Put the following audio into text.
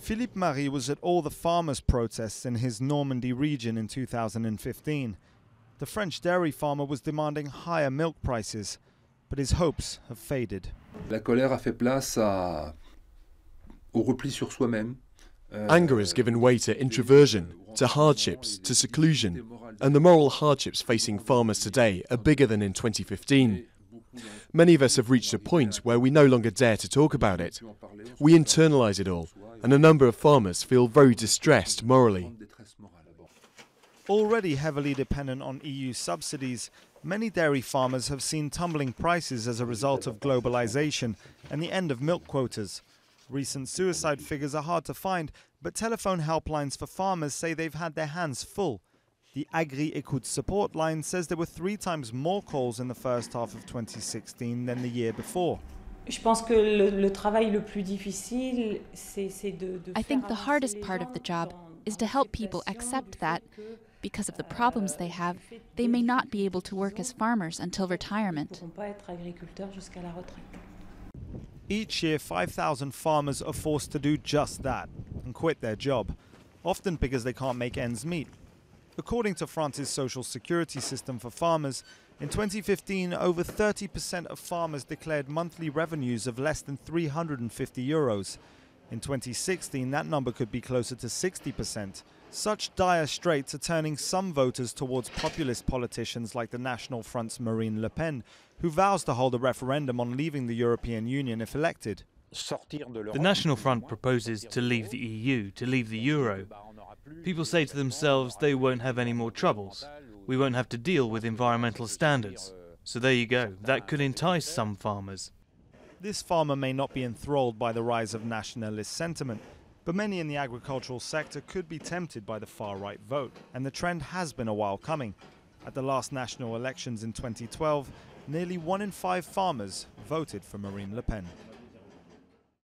Philippe Marie was at all the farmers' protests in his Normandy region in 2015. The French dairy farmer was demanding higher milk prices, but his hopes have faded. La colère a fait place au repli sur soi-même. Anger has given way to introversion, to hardships, to seclusion, and the moral hardships facing farmers today are bigger than in 2015. Many of us have reached a point where we no longer dare to talk about it. We internalise it all, and a number of farmers feel very distressed morally. Already heavily dependent on EU subsidies, many dairy farmers have seen tumbling prices as a result of globalisation and the end of milk quotas. Recent suicide figures are hard to find, but telephone helplines for farmers say they've had their hands full. The Agri-Écoute support line says there were 3 times more calls in the first half of 2016 than the year before. I think the hardest part of the job is to help people accept that, because of the problems they have, they may not be able to work as farmers until retirement. Each year, 5,000 farmers are forced to do just that and quit their job, often because they can't make ends meet. According to France's social security system for farmers, in 2015, over 30% of farmers declared monthly revenues of less than €350. In 2016, that number could be closer to 60%. Such dire straits are turning some voters towards populist politicians like the National Front's Marine Le Pen, who vows to hold a referendum on leaving the European Union if elected. The National Front proposes to leave the EU, to leave the euro. People say to themselves they won't have any more troubles. We won't have to deal with environmental standards. So there you go, that could entice some farmers. This farmer may not be enthralled by the rise of nationalist sentiment, but many in the agricultural sector could be tempted by the far-right vote, and the trend has been a while coming. At the last national elections in 2012, nearly 1 in 5 farmers voted for Marine Le Pen.